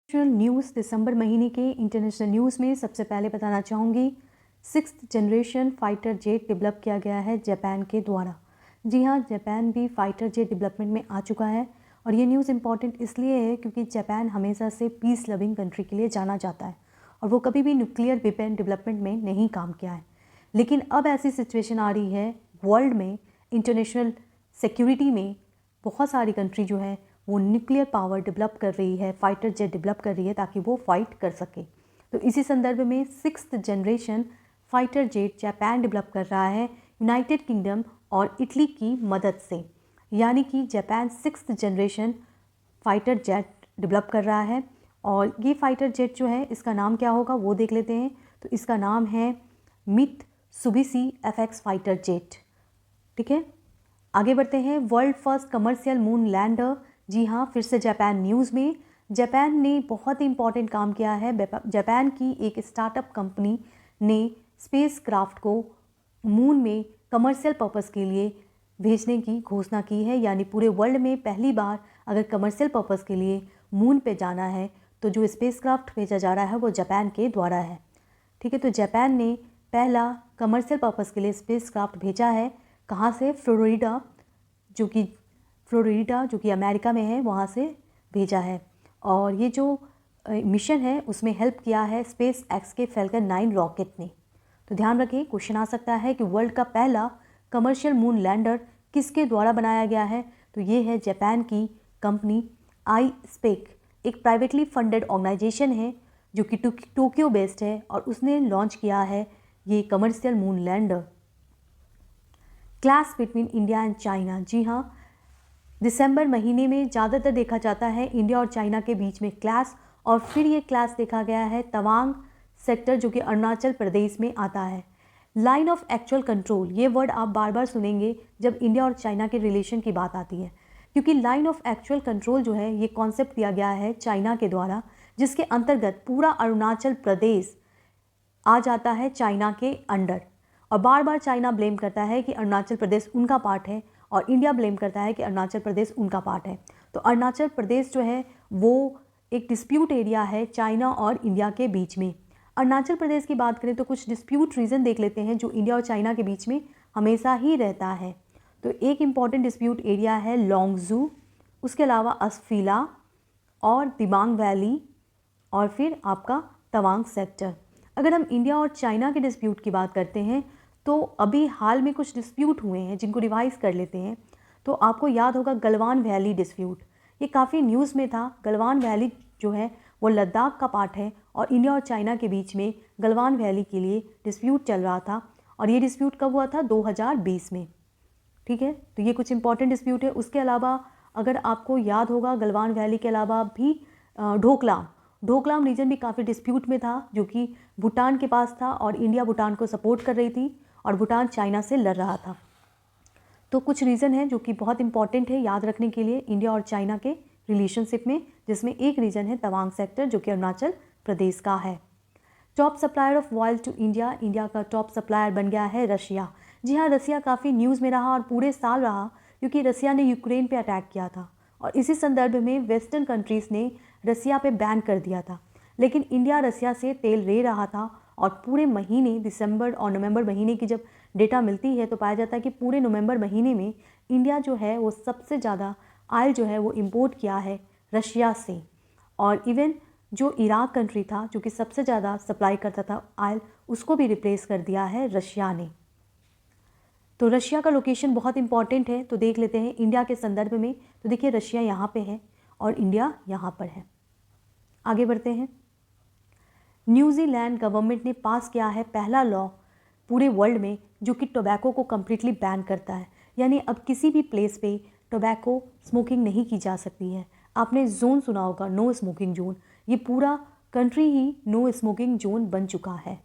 International news दिसंबर महीने के international news में सबसे पहले बताना चाहूँगी, 6th generation fighter jet develop किया गया है जापान के द्वारा। जी हाँ, जापान भी फाइटर जेट डेवलपमेंट में आ चुका है और ये न्यूज़ इम्पॉर्टेंट इसलिए है क्योंकि जापान हमेशा से पीस लविंग कंट्री के लिए जाना जाता है और वो कभी भी न्यूक्लियर वेपन डेवलपमेंट में नहीं काम किया है। लेकिन अब ऐसी सिचुएशन आ रही है वर्ल्ड में, इंटरनेशनल सिक्योरिटी में बहुत सारी कंट्री जो है वो न्यूक्लियर पावर डेवलप कर रही है, फाइटर जेट डेवलप कर रही है ताकि वो फाइट कर सके। तो इसी संदर्भ में 6th generation fighter jet Japan develop कर रहा है यूनाइटेड किंगडम और इटली की मदद से, यानी कि Japan 6th generation fighter jet develop कर रहा है। और ये फाइटर जेट जो है इसका नाम क्या होगा वो देख लेते हैं। तो इसका नाम है मित्सुबिशी FX फाइटर जेट। ठीक है, आगे बढ़ते हैं। World first commercial moon lander. जी हाँ, फिर से जापान न्यूज़ में। जापान ने बहुत ही इंपॉर्टेंट काम किया है। जापान की एक स्टार्टअप कंपनी ने स्पेस क्राफ्ट को मून में कमर्शियल पर्पस के लिए भेजने की घोषणा की है, यानी पूरे वर्ल्ड में पहली बार अगर कमर्शियल पर्पस के लिए मून पे जाना है तो जो स्पेस क्राफ्ट भेजा जा रहा है वो जापान के द्वारा है। ठीक है, तो जापान ने पहला कमर्शियल पर्पस के लिए स्पेस क्राफ्ट भेजा है। कहाँ से? फ्लोरिडा, जो कि अमेरिका में है, वहाँ से भेजा है। और ये जो मिशन है उसमें हेल्प किया है स्पेस एक्स के फैल्कन 9 रॉकेट ने। तो ध्यान रखें, क्वेश्चन आ सकता है कि वर्ल्ड का पहला कमर्शियल मून लैंडर किसके द्वारा बनाया गया है? तो ये है जापान की कंपनी iSpace, एक प्राइवेटली फंडेड ऑर्गेनाइजेशन है जो कि टोक्यो बेस्ड है और उसने लॉन्च किया है ये commercial moon lander. Clash between India and China. जी हाँ, दिसंबर महीने में ज़्यादातर देखा जाता है इंडिया और चाइना के बीच में क्लैश, और फिर ये क्लैश देखा गया है तवांग सेक्टर जो कि अरुणाचल प्रदेश में आता है। लाइन ऑफ एक्चुअल कंट्रोल, ये वर्ड आप बार बार सुनेंगे जब इंडिया और चाइना के रिलेशन की बात आती है, क्योंकि लाइन ऑफ एक्चुअल कंट्रोल जो है ये कॉन्सेप्ट दिया गया है चाइना के द्वारा, जिसके अंतर्गत पूरा अरुणाचल प्रदेश आ जाता है चाइना के अंडर। और बार बार चाइना ब्लेम करता है कि अरुणाचल प्रदेश उनका पार्ट है और इंडिया ब्लेम करता है कि अरुणाचल प्रदेश उनका पार्ट है। तो अरुणाचल प्रदेश जो है वो एक डिस्प्यूट एरिया है चाइना और इंडिया के बीच में। अरुणाचल प्रदेश की बात करें तो कुछ डिस्प्यूट रीजन देख लेते हैं जो इंडिया और चाइना के बीच में हमेशा ही रहता है। तो एक इम्पॉर्टेंट डिस्प्यूट एरिया है लोंगजू, उसके अलावा असफीला और दिबांग वैली, और फिर आपका तवांग सेक्टर। अगर हम इंडिया और चाइना के डिस्प्यूट की बात करते हैं तो अभी हाल में कुछ डिस्प्यूट हुए हैं जिनको रिवाइज कर लेते हैं। तो आपको याद होगा गलवान वैली डिस्प्यूट, ये काफ़ी न्यूज़ में था। गलवान वैली जो है वो लद्दाख का पार्ट है और इंडिया और चाइना के बीच में गलवान वैली के लिए डिस्प्यूट चल रहा था, और ये डिस्प्यूट कब हुआ था? 2020 में। ठीक है, तो ये कुछ इंपॉर्टेंट डिस्प्यूट है। उसके अलावा अगर आपको याद होगा गलवान वैली के अलावा भी ढोकलाम रीजन भी काफ़ी डिस्प्यूट में था, जो कि भूटान के पास था और इंडिया भूटान को सपोर्ट कर रही थी और भूटान चाइना से लड़ रहा था। तो कुछ रीज़न है जो कि बहुत इंपॉर्टेंट है याद रखने के लिए इंडिया और चाइना के रिलेशनशिप में, जिसमें एक रीजन है तवांग सेक्टर जो कि अरुणाचल प्रदेश का है। Top supplier of oil to India, India का टॉप सप्लायर बन गया है रशिया। जी हाँ, रशिया काफ़ी न्यूज़ में रहा और पूरे साल रहा क्योंकि रशिया ने यूक्रेन पे अटैक किया था और इसी संदर्भ में वेस्टर्न कंट्रीज़ ने रशिया पे बैन कर दिया था। लेकिन इंडिया रशिया से तेल ले रहा था और पूरे महीने दिसंबर और नवंबर महीने की जब डेटा मिलती है तो पाया जाता है कि पूरे नवंबर महीने में इंडिया जो है वो सबसे ज़्यादा ऑयल जो है वो इंपोर्ट किया है रशिया से। और इवन जो इराक कंट्री था जो कि सबसे ज़्यादा सप्लाई करता था ऑयल, उसको भी रिप्लेस कर दिया है रशिया ने। तो रशिया का लोकेशन बहुत इंपॉर्टेंट है, तो देख लेते हैं इंडिया के संदर्भ में। तो देखिए रशिया यहाँ पे है और इंडिया यहाँ पर है। आगे बढ़ते हैं। न्यूजीलैंड गवर्नमेंट ने पास किया है पहला लॉ पूरे वर्ल्ड में जो कि टोबैको को कम्प्लीटली बैन करता है, यानी अब किसी भी प्लेस पे टोबैको स्मोकिंग नहीं की जा सकती है। आपने जोन सुना होगा, नो स्मोकिंग जोन, ये पूरा कंट्री ही नो स्मोकिंग जोन बन चुका है।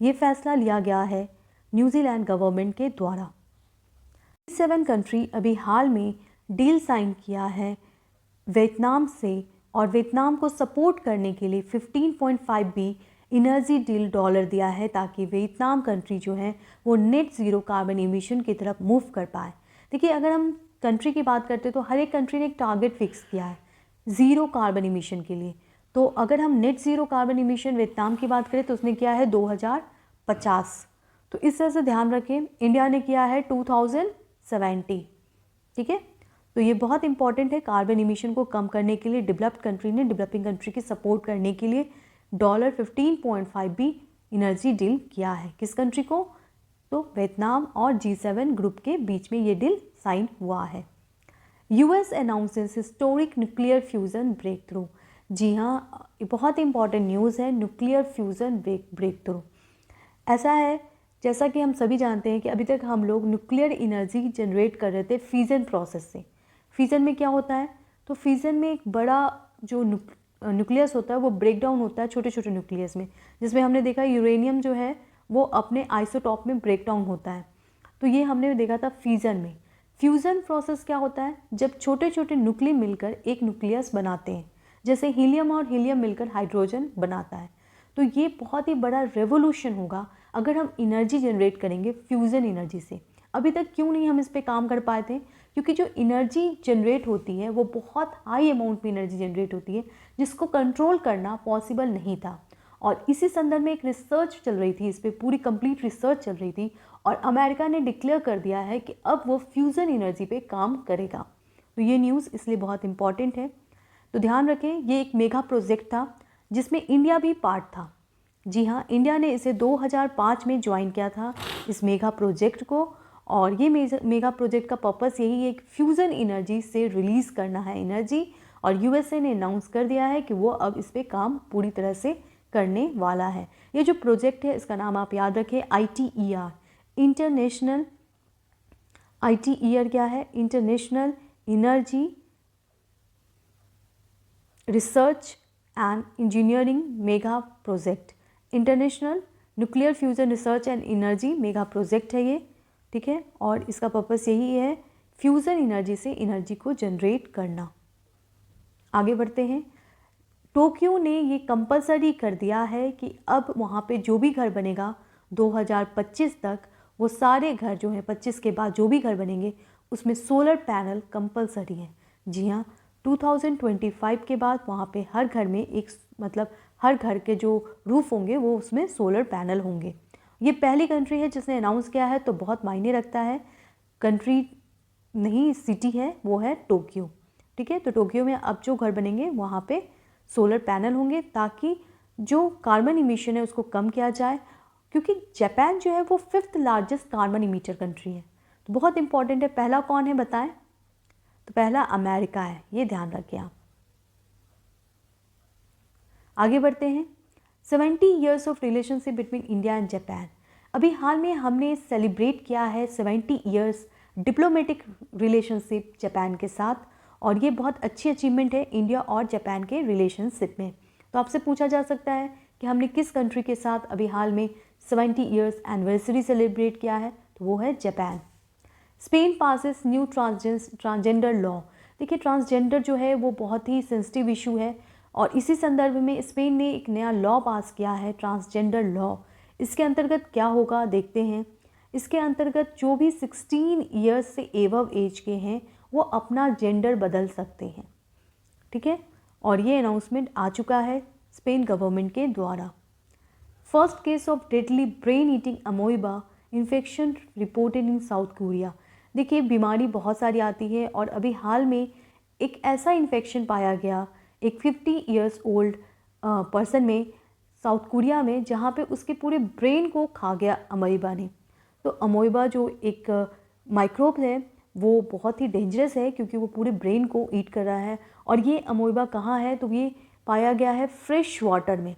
ये फैसला लिया गया है न्यूजीलैंड गवर्नमेंट के द्वारा। 7 कंट्री अभी हाल में डील साइन किया है वियतनाम से, और वियतनाम को सपोर्ट करने के लिए 15.5 बी इनर्जी डील डॉलर दिया है ताकि वियतनाम कंट्री जो है वो नेट ज़ीरो कार्बन एमिशन की तरफ मूव कर पाए। देखिए, अगर हम कंट्री की बात करते हैं तो हर एक कंट्री ने एक टारगेट फिक्स किया है ज़ीरो कार्बन एमिशन के लिए। तो अगर हम net zero carbon emission Vietnam की बात करें तो उसने किया है 2050। तो इस तरह से ध्यान रखें, इंडिया ने किया है 2070। ठीक है, तो ये बहुत इंपॉर्टेंट है। कार्बन इमिशन को कम करने के लिए डेवलप्ड कंट्री ने डेवलपिंग कंट्री की सपोर्ट करने के लिए $15.5 भी एनर्जी डील किया है। किस कंट्री को? तो वियतनाम और G7 ग्रुप के बीच में ये डील साइन हुआ है। US announces historic nuclear fusion breakthrough. जी हाँ, बहुत इंपॉर्टेंट न्यूज़ है न्यूक्लियर फ्यूज़न ब्रेक थ्रू। ऐसा है, जैसा कि हम सभी जानते हैं कि अभी तक हम लोग न्यूक्लियर एनर्जी जनरेट कर रहे थे फ्यूज़न प्रोसेस से। फ्यूज़न में क्या होता है? तो फ्यूज़न में एक बड़ा जो न्यूक्लियस होता है वो ब्रेक डाउन होता है छोटे छोटे न्यूक्लियस में, जिसमें हमने देखा यूरेनियम जो है वो अपने आइसोटॉप में ब्रेक डाउन होता है। तो ये हमने देखा था फ्यूज़न में। फ्यूज़न प्रोसेस क्या होता है? जब छोटे छोटे न्यूक्लियस मिलकर एक न्यूक्लियस बनाते हैं, जैसे हीलियम और हीलियम मिलकर हाइड्रोजन बनाता है। तो ये बहुत ही बड़ा रेवोल्यूशन होगा अगर हम एनर्जी जनरेट करेंगे फ्यूज़न एनर्जी से। अभी तक क्यों नहीं हम इस पे काम कर पाए थे? क्योंकि जो एनर्जी जनरेट होती है वो बहुत हाई अमाउंट में एनर्जी जनरेट होती है, जिसको कंट्रोल करना पॉसिबल नहीं था। और इसी संदर्भ में एक रिसर्च चल रही थी, इस पर पूरी कंप्लीट रिसर्च चल रही थी और अमेरिका ने डिक्लेयर कर दिया है कि अब वो फ्यूज़न एनर्जी पे काम करेगा। तो ये न्यूज़ इसलिए बहुत इंपॉर्टेंट है। तो ध्यान रखें, ये एक मेगा प्रोजेक्ट था जिसमें इंडिया भी पार्ट था। जी हाँ, इंडिया ने इसे 2005 में ज्वाइन किया था इस मेगा प्रोजेक्ट को। और ये मेगा प्रोजेक्ट का पर्पस यही है कि फ्यूज़न एनर्जी से रिलीज़ करना है एनर्जी। और यूएसए ने अनाउंस कर दिया है कि वो अब इस पे काम पूरी तरह से करने वाला है। ये जो प्रोजेक्ट है इसका नाम आप याद रखें, ITER, इंटरनेशनल। ITER क्या है? International energy research and engineering mega project. International nuclear fusion research and energy mega project है ये। ठीक है, और इसका पर्पस यही है फ्यूज़न एनर्जी से एनर्जी को जनरेट करना। आगे बढ़ते हैं। टोक्यो ने ये कंपलसरी कर दिया है कि अब वहाँ पे जो भी घर बनेगा 2025 तक, वो सारे घर जो हैं 25 के बाद जो भी घर बनेंगे उसमें सोलर पैनल कंपलसरी है। जी हाँ, 2025 के बाद वहाँ पे हर घर में एक, मतलब हर घर के जो रूफ होंगे वो उसमें सोलर पैनल होंगे। ये पहली कंट्री है जिसने अनाउंस किया है, तो बहुत मायने रखता है। कंट्री नहीं, सिटी है, वो है टोक्यो। ठीक है, तो टोक्यो में अब जो घर बनेंगे वहाँ पे सोलर पैनल होंगे ताकि जो कार्बन इमिशन है उसको कम किया जाए, क्योंकि जापान जो है वो 5th largest carbon emitter country है। तो बहुत इंपॉर्टेंट है। पहला कौन है बताएं? तो पहला अमेरिका है, ये ध्यान रखें आप। आगे बढ़ते हैं। 70 years of relationship between India and Japan. अभी हाल में हमने सेलिब्रेट किया है 70 ईयर्स डिप्लोमेटिक रिलेशनशिप जापान के साथ, और ये बहुत अच्छी अचीवमेंट है इंडिया और जापान के रिलेशनशिप में। तो आपसे पूछा जा सकता है कि हमने किस कंट्री के साथ अभी हाल में 70 ईयर्स एनिवर्सरी सेलिब्रेट किया है? तो वो है Japan. Spain passes new transgender law. देखिए, ट्रांसजेंडर जो है वो बहुत ही सेंसिटिव इशू है, और इसी संदर्भ में स्पेन ने एक नया लॉ पास किया है, ट्रांसजेंडर लॉ। इसके अंतर्गत क्या होगा देखते हैं। इसके अंतर्गत जो भी 16 ईयर्स से एबव एज के हैं वो अपना जेंडर बदल सकते हैं। ठीक है, और ये अनाउंसमेंट आ चुका है स्पेन गवर्नमेंट के द्वारा। First case of deadly brain eating amoeba infection reported in South Korea. देखिए, बीमारी बहुत सारी आती है और अभी हाल में एक ऐसा इन्फेक्शन पाया गया एक 50 ईयर्स ओल्ड पर्सन में साउथ कोरिया में, जहाँ पे उसके पूरे ब्रेन को खा गया अमोइबा ने। तो अमोइबा जो एक माइक्रोब है वो बहुत ही डेंजरस है, क्योंकि वो पूरे ब्रेन को ईट कर रहा है। और ये अमोइबा कहाँ है? तो ये पाया गया है फ्रेश वाटर में।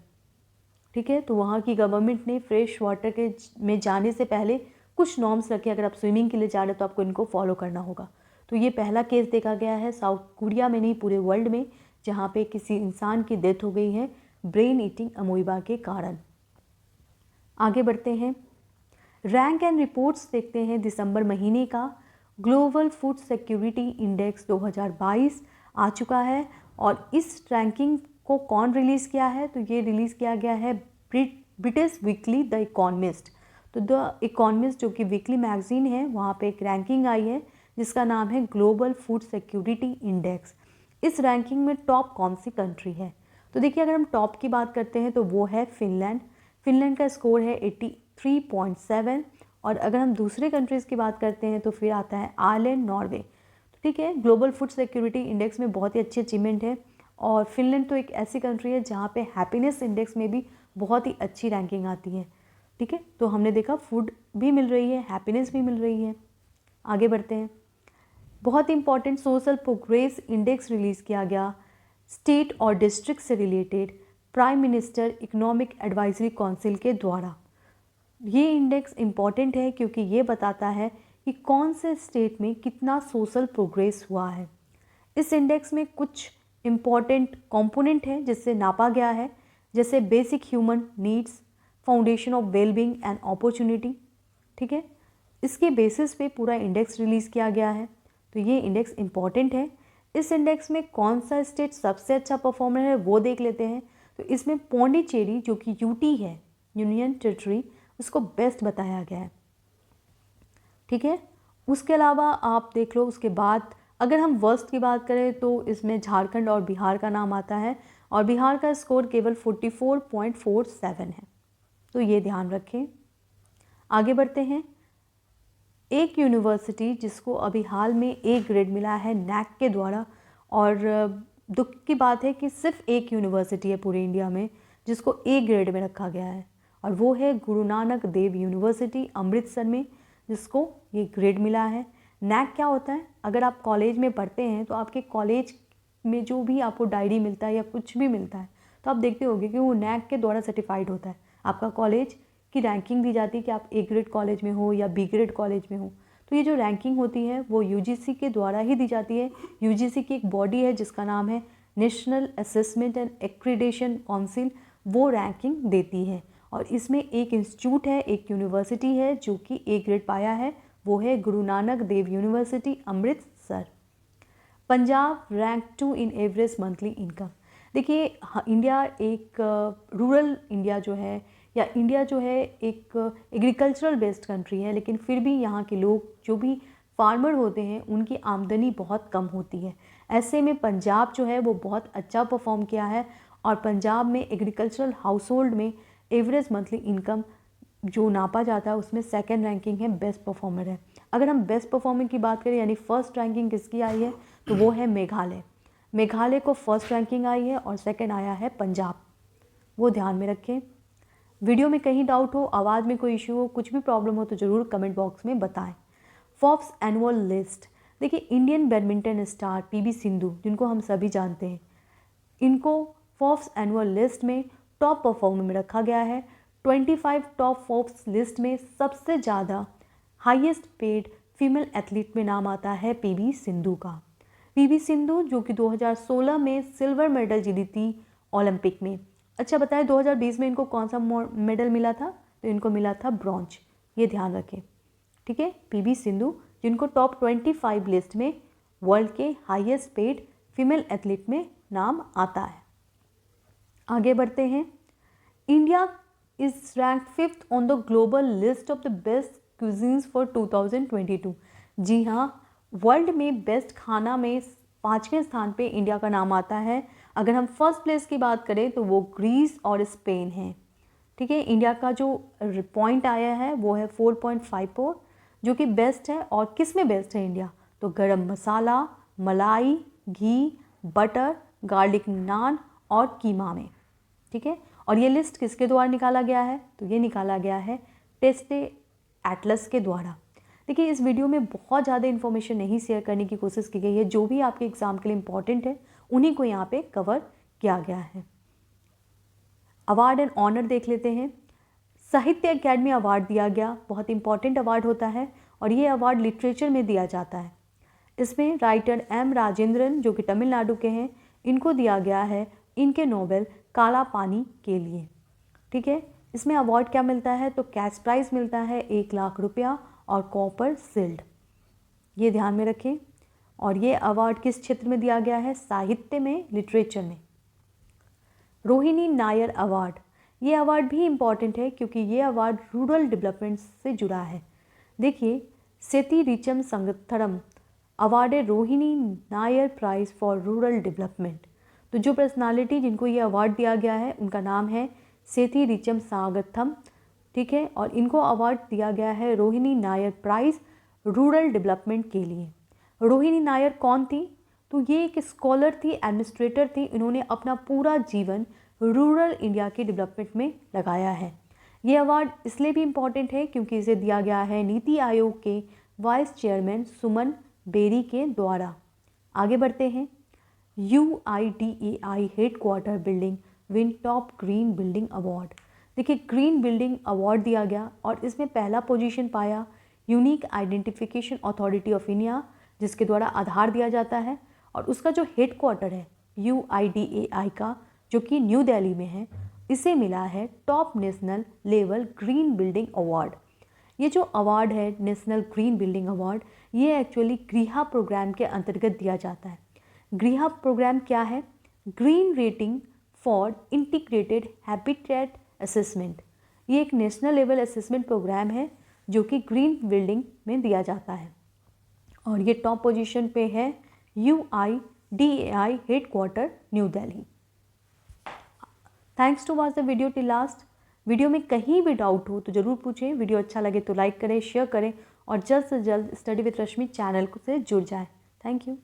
ठीक है, तो वहाँ की गवर्नमेंट ने फ्रेश वाटर के में जाने से पहले कुछ नॉर्म्स रखे। अगर आप स्विमिंग के लिए जा रहे हो तो आपको इनको फॉलो करना होगा। तो ये पहला केस देखा गया है साउथ कोरिया में, नहीं पूरे वर्ल्ड में, जहाँ पे किसी इंसान की डेथ हो गई है ब्रेन ईटिंग अमोइबा के कारण। आगे बढ़ते हैं। रैंक एंड रिपोर्ट्स देखते हैं दिसंबर महीने का। ग्लोबल फूड सिक्योरिटी इंडेक्स 2022 आ चुका है, और इस रैंकिंग को कौन रिलीज़ किया है? तो ये रिलीज़ किया गया है ब्रिटिश वीकली द इकोनॉमिस्ट। तो द इकोनॉमिस्ट जो कि वीकली मैगजीन है, वहाँ पे एक रैंकिंग आई है जिसका नाम है ग्लोबल फूड सिक्योरिटी इंडेक्स। इस रैंकिंग में टॉप कौन सी कंट्री है? तो देखिए अगर हम टॉप की बात करते हैं तो वो है फिनलैंड। फिनलैंड का स्कोर है 83.7। और अगर हम दूसरे कंट्रीज़ की बात करते हैं तो फिर आता है आयरलैंड, नॉर्वे। तो ठीक है, ग्लोबल फूड सिक्योरिटी इंडेक्स में बहुत ही अच्छी अचीवमेंट है। और फिनलैंड तो एक ऐसी कंट्री है जहाँ पे हैप्पीनेस इंडेक्स में भी बहुत ही अच्छी रैंकिंग आती है। ठीक है, तो हमने देखा फूड भी मिल रही है, हैप्पीनेस भी मिल रही है। आगे बढ़ते हैं। बहुत ही important social progress index release किया गया स्टेट और डिस्ट्रिक्ट से related prime minister economic advisory council के द्वारा। ये इंडेक्स इम्पॉर्टेंट है क्योंकि ये बताता है कि कौन से स्टेट में कितना सोशल प्रोग्रेस हुआ है। इस इंडेक्स में कुछ इम्पॉर्टेंट कंपोनेंट हैं जिससे नापा गया है, जैसे basic human needs, foundation of wellbeing and opportunity. ठीक है, इसके बेसिस पे पूरा इंडेक्स रिलीज़ किया गया है। तो ये इंडेक्स इम्पॉर्टेंट है। इस इंडेक्स में कौन सा स्टेट सबसे अच्छा परफॉर्मर है वो देख लेते हैं। तो इसमें पौंडीचेरी जो कि यूटी है, यूनियन टेरिटरी, उसको बेस्ट बताया गया है। ठीक है, उसके अलावा आप देख लो। उसके बाद अगर हम वर्स्ट की बात करें तो इसमें झारखंड और बिहार का नाम आता है, और बिहार का स्कोर केवल 44.47 है। तो ये ध्यान रखें। आगे बढ़ते हैं। एक यूनिवर्सिटी जिसको अभी हाल में ए ग्रेड मिला है नैक के द्वारा, और दुख की बात है कि सिर्फ एक यूनिवर्सिटी है पूरे इंडिया में जिसको ए ग्रेड में रखा गया है, और वो है गुरु नानक देव यूनिवर्सिटी अमृतसर में, जिसको ये ग्रेड मिला है। नैक क्या होता है? अगर आप कॉलेज में पढ़ते हैं तो आपके कॉलेज में जो भी आपको डायरी मिलता है या कुछ भी मिलता है तो आप देखते होंगे कि वो नैक के द्वारा सर्टिफाइड होता है। आपका कॉलेज की रैंकिंग दी जाती है कि आप ए ग्रेड कॉलेज में हो या बी ग्रेड कॉलेज में हो। तो ये जो रैंकिंग होती है वो यूजीसी के द्वारा ही दी जाती है। यूजीसी की एक बॉडी है जिसका नाम है national assessment and accreditation council, वो रैंकिंग देती है। और इसमें एक इंस्टीट्यूट है, एक यूनिवर्सिटी है जो कि ए ग्रेड पाया है, वो है Guru Nanak Dev university Amritsar. Punjab rank 2 in average monthly income. देखिए इंडिया एक रूरल इंडिया जो है, या इंडिया जो है एक एग्रीकल्चरल बेस्ड कंट्री है, लेकिन फिर भी यहाँ के लोग जो भी फार्मर होते हैं उनकी आमदनी बहुत कम होती है। ऐसे में पंजाब जो है वो बहुत अच्छा परफॉर्म किया है, और पंजाब में एग्रीकल्चरल हाउस होल्ड में एवरेज मंथली इनकम जो नापा जाता है उसमें सेकंड रैंकिंग है, बेस्ट परफॉर्मर है। अगर हम बेस्ट परफॉर्मर की बात करें यानी फर्स्ट रैंकिंग किसकी आई है तो वो है मेघालय। मेघालय को फर्स्ट रैंकिंग आई है और सेकंड आया है पंजाब, वो ध्यान में रखें। वीडियो में कहीं डाउट हो, आवाज़ में कोई इशू हो, कुछ भी प्रॉब्लम हो तो ज़रूर कमेंट बॉक्स में बताएं। Forbes annual list. देखिए Indian badminton star PV Sindhu, जिनको हम सभी जानते हैं, इनको फोर्ब्स एनुअल लिस्ट में टॉप परफॉर्मर में रखा गया है। 25 टॉप फोर्ब्स लिस्ट में सबसे ज़्यादा हाईएस्ट पेड फीमेल एथलीट में नाम आता है पीवी सिंधु का। पीवी सिंधु जो कि 2016 में सिल्वर मेडल जीती थी ओलंपिक में। अच्छा बताएं 2020 में इनको कौन सा मेडल मिला था? तो इनको मिला था ब्रॉन्ज, ये ध्यान रखें। ठीक है, पीवी सिंधु जिनको टॉप 25 लिस्ट में वर्ल्ड के हाईएस्ट पेड फीमेल एथलीट में नाम आता है। आगे बढ़ते हैं। India is rank 5th on the global list of the best cuisines for 2022। जी हाँ, वर्ल्ड में बेस्ट खाना में 5वें स्थान पे इंडिया का नाम आता है। अगर हम फर्स्ट प्लेस की बात करें तो वो ग्रीस और स्पेन है। ठीक है, इंडिया का जो पॉइंट आया है वो है 4.54 जो कि बेस्ट है। और किस में बेस्ट है इंडिया? तो गरम मसाला, मलाई, घी, बटर, गार्लिक नान और कीमा में। ठीक है, और ये लिस्ट किसके द्वारा निकाला गया है? तो ये निकाला गया है टेस्ट एटलस के द्वारा। देखिए इस वीडियो में बहुत ज़्यादा इन्फॉर्मेशन नहीं शेयर करने की कोशिश की गई है, जो भी आपके एग्जाम के लिए इम्पॉर्टेंट है उन्हीं को यहाँ पे कवर किया गया है। अवार्ड एंड ऑनर देख लेते हैं। साहित्य अकेडमी अवार्ड दिया गया, बहुत इंपॉर्टेंट अवार्ड होता है और ये अवार्ड लिटरेचर में दिया जाता है। इसमें राइटर एम राजेंद्रन जो कि तमिलनाडु के हैं, इनको दिया गया है इनके नोवेल काला पानी के लिए। ठीक है, इसमें अवार्ड क्या मिलता है? तो कैश प्राइज मिलता है 1 लाख रुपया और कॉपर शील्ड, ये ध्यान में रखें। और ये अवार्ड किस क्षेत्र में दिया गया है? साहित्य में, लिटरेचर में। रोहिणी नायर अवार्ड, ये अवार्ड भी इम्पॉर्टेंट है क्योंकि ये अवार्ड रूरल डेवलपमेंट से जुड़ा है। देखिए सेती रिचम संगथरम अवार्ड है Rohini Nair prize for rural development. तो जो पर्सनालिटी जिनको ये अवार्ड दिया गया है उनका नाम है सेठी रिचम सागथम, ठीक है। और इनको अवार्ड दिया गया है Rohini Nair prize rural development के लिए। रोहिणी नायर कौन थी? तो ये एक स्कॉलर थी, एडमिनिस्ट्रेटर थी। इन्होंने अपना पूरा जीवन रूरल इंडिया के डेवलपमेंट में लगाया है। ये अवार्ड इसलिए भी इम्पॉर्टेंट है क्योंकि इसे दिया गया है नीति आयोग के वाइस चेयरमैन सुमन बेरी के द्वारा। आगे बढ़ते हैं। UIDAI headquarter building win top green building award. देखिए, ग्रीन बिल्डिंग अवार्ड दिया गया और इसमें पहला पोजीशन पाया unique identification authority of India, जिसके द्वारा आधार दिया जाता है। और उसका जो हेडक्वार्टर है UIDAI का, जो कि न्यू दिल्ली में है, इसे मिला है top national level green building award. ये जो अवार्ड है नेशनल ग्रीन बिल्डिंग अवार्ड, ये एक्चुअली गृहा प्रोग्राम के अंतर्गत दिया जाता है। गृहा प्रोग्राम क्या है? Green rating for integrated habitat assessment. ये एक नेशनल लेवल असेसमेंट प्रोग्राम है जो कि ग्रीन बिल्डिंग में दिया जाता है और ये टॉप पोजीशन पे है UIDAI headquarter New Delhi. Thanks to watch the video till last. Video में कहीं भी डाउट हो तो ज़रूर पूछें। वीडियो अच्छा लगे तो लाइक करें, शेयर करें और जल्द से जल्द स्टडी विद रश्मि चैनल से जुड़ जाएं। Thank you.